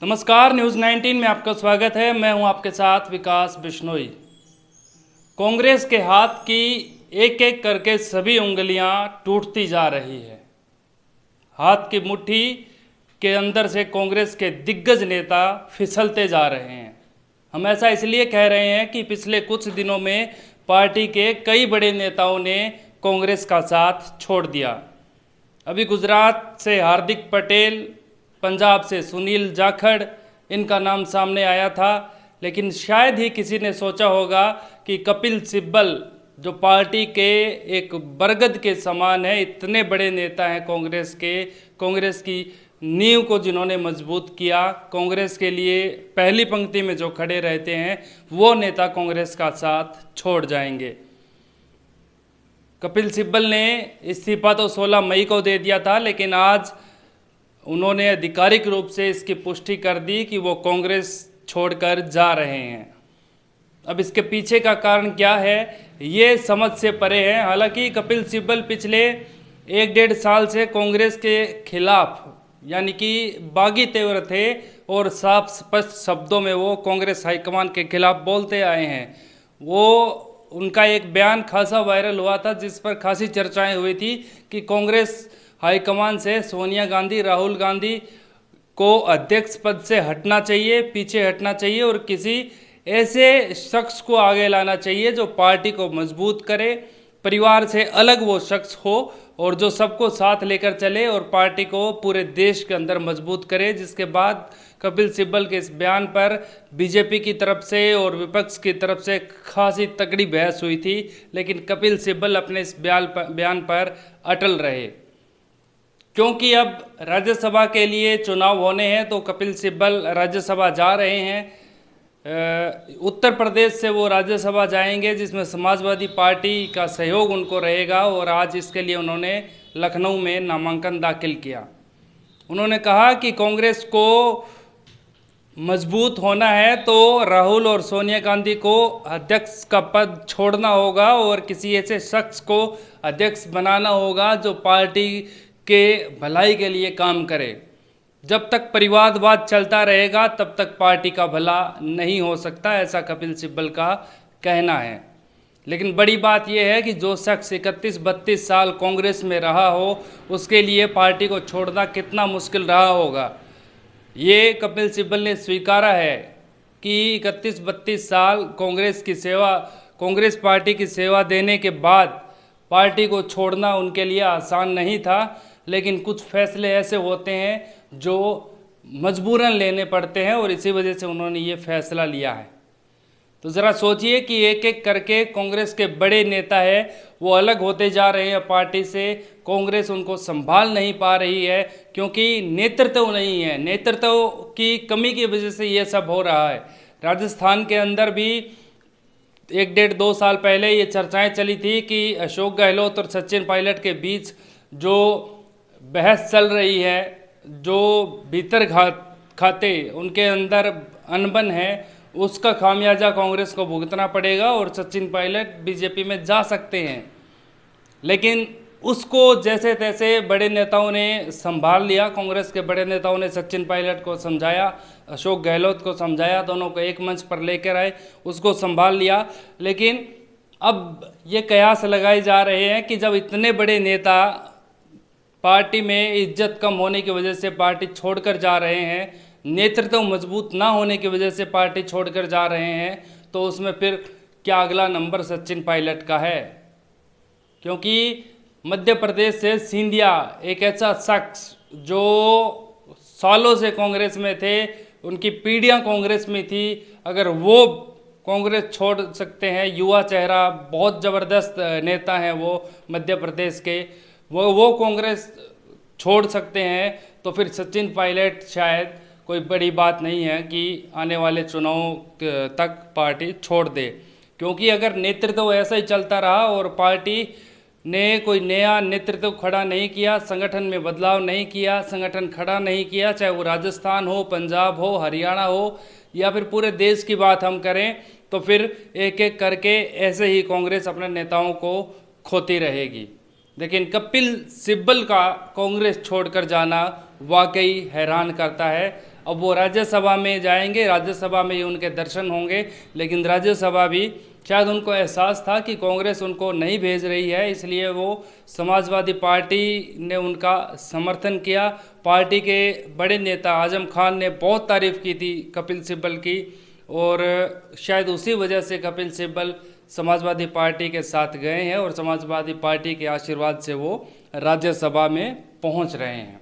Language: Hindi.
नमस्कार, न्यूज़ 19 में आपका स्वागत है। मैं हूं आपके साथ विकास बिश्नोई। कांग्रेस के हाथ की एक एक करके सभी उंगलियां टूटती जा रही है। हाथ की मुट्ठी के अंदर से कांग्रेस के दिग्गज नेता फिसलते जा रहे हैं। हम ऐसा इसलिए कह रहे हैं कि पिछले कुछ दिनों में पार्टी के कई बड़े नेताओं ने कांग्रेस का साथ छोड़ दिया। अभी गुजरात से हार्दिक पटेल, पंजाब से सुनील जाखड़, इनका नाम सामने आया था। लेकिन शायद ही किसी ने सोचा होगा कि कपिल सिब्बल, जो पार्टी के एक बरगद के समान है, इतने बड़े नेता हैं कांग्रेस के, कांग्रेस की नींव को जिन्होंने मजबूत किया, कांग्रेस के लिए पहली पंक्ति में जो खड़े रहते हैं, वो नेता कांग्रेस का साथ छोड़ जाएंगे। कपिल सिब्बल ने इस्तीफा तो 16 मई को दे दिया था, लेकिन आज उन्होंने आधिकारिक रूप से इसकी पुष्टि कर दी कि वो कांग्रेस छोड़कर जा रहे हैं। अब इसके पीछे का कारण क्या है, ये समझ से परे है। हालांकि कपिल सिब्बल पिछले 1-1.5 साल से कांग्रेस के खिलाफ यानी कि बागी तेवर थे और साफ स्पष्ट शब्दों में वो कांग्रेस हाईकमान के खिलाफ बोलते आए हैं। वो उनका एक बयान खासा वायरल हुआ था, जिस पर खासी चर्चाएं हुई थी कि कांग्रेस हाईकमान से सोनिया गांधी, राहुल गांधी को अध्यक्ष पद से हटना चाहिए, पीछे हटना चाहिए और किसी ऐसे शख्स को आगे लाना चाहिए जो पार्टी को मजबूत करे, परिवार से अलग वो शख्स हो और जो सबको साथ लेकर चले और पार्टी को पूरे देश के अंदर मजबूत करे। जिसके बाद कपिल सिब्बल के इस बयान पर बीजेपी की तरफ से और विपक्ष की तरफ से खासी तगड़ी बहस हुई थी, लेकिन कपिल सिब्बल अपने इस बयान पर अटल रहे। क्योंकि अब राज्यसभा के लिए चुनाव होने हैं तो कपिल सिब्बल राज्यसभा जा रहे हैं। उत्तर प्रदेश से वो राज्यसभा जाएंगे, जिसमें समाजवादी पार्टी का सहयोग उनको रहेगा और आज इसके लिए उन्होंने लखनऊ में नामांकन दाखिल किया। उन्होंने कहा कि कांग्रेस को मजबूत होना है तो राहुल और सोनिया गांधी को अध्यक्ष का पद छोड़ना होगा और किसी ऐसे शख्स को अध्यक्ष बनाना होगा जो पार्टी के भलाई के लिए काम करे। जब तक परिवारवाद चलता रहेगा तब तक पार्टी का भला नहीं हो सकता, ऐसा कपिल सिब्बल का कहना है। लेकिन बड़ी बात यह है कि जो शख्स 31-32 साल कांग्रेस में रहा हो, उसके लिए पार्टी को छोड़ना कितना मुश्किल रहा होगा। ये कपिल सिब्बल ने स्वीकारा है कि 31-32 साल कांग्रेस पार्टी की सेवा देने के बाद पार्टी को छोड़ना उनके लिए आसान नहीं था। लेकिन कुछ फैसले ऐसे होते हैं जो मजबूरन लेने पड़ते हैं और इसी वजह से उन्होंने ये फैसला लिया है। तो ज़रा सोचिए कि एक एक करके कांग्रेस के बड़े नेता है वो अलग होते जा रहे हैं पार्टी से। कांग्रेस उनको संभाल नहीं पा रही है क्योंकि नेतृत्व नहीं है। नेतृत्व की कमी की वजह से ये सब हो रहा है। राजस्थान के अंदर भी 1-1.5-2 साल पहले ये चर्चाएं चली थी कि अशोक गहलोत और सचिन पायलट के बीच जो बहस चल रही है, जो भीतर खाते उनके अंदर अनबन है, उसका खामियाजा कांग्रेस को भुगतना पड़ेगा और सचिन पायलट बीजेपी में जा सकते हैं। लेकिन उसको जैसे तैसे बड़े नेताओं ने संभाल लिया। कांग्रेस के बड़े नेताओं ने सचिन पायलट को समझाया, अशोक गहलोत को समझाया, दोनों को एक मंच पर लेकर आए, उसको संभाल लिया। लेकिन अब ये कयास लगाए जा रहे हैं कि जब इतने बड़े नेता पार्टी में इज्जत कम होने की वजह से पार्टी छोड़कर जा रहे हैं, नेतृत्व मजबूत ना होने की वजह से पार्टी छोड़कर जा रहे हैं, तो उसमें फिर क्या अगला नंबर सचिन पायलट का है। क्योंकि मध्य प्रदेश से सिंधिया एक ऐसा शख्स जो सालों से कांग्रेस में थे, उनकी पीढ़ियां कांग्रेस में थी, अगर वो कांग्रेस छोड़ सकते हैं, युवा चेहरा, बहुत ज़बरदस्त नेता हैं वो मध्य प्रदेश के, वो कांग्रेस छोड़ सकते हैं, तो फिर सचिन पायलट शायद कोई बड़ी बात नहीं है कि आने वाले चुनाव तक पार्टी छोड़ दे। क्योंकि अगर नेतृत्व ऐसा ही चलता रहा और पार्टी ने कोई नया नेतृत्व खड़ा नहीं किया, संगठन में बदलाव नहीं किया, संगठन खड़ा नहीं किया, चाहे वो राजस्थान हो, पंजाब हो, हरियाणा हो या फिर पूरे देश की बात हम करें, तो फिर एक एक करके ऐसे ही कांग्रेस अपने नेताओं को खोती रहेगी। लेकिन कपिल सिब्बल का कांग्रेस छोड़कर जाना वाकई हैरान करता है। अब वो राज्यसभा में जाएंगे, राज्यसभा में ही उनके दर्शन होंगे, लेकिन राज्यसभा भी शायद उनको एहसास था कि कांग्रेस उनको नहीं भेज रही है, इसलिए वो समाजवादी पार्टी ने उनका समर्थन किया। पार्टी के बड़े नेता आजम खान ने बहुत तारीफ़ की थी कपिल सिब्बल की, और शायद उसी वजह से कपिल सिब्बल समाजवादी पार्टी के साथ गए हैं और समाजवादी पार्टी के आशीर्वाद से वो राज्यसभा में पहुंच रहे हैं।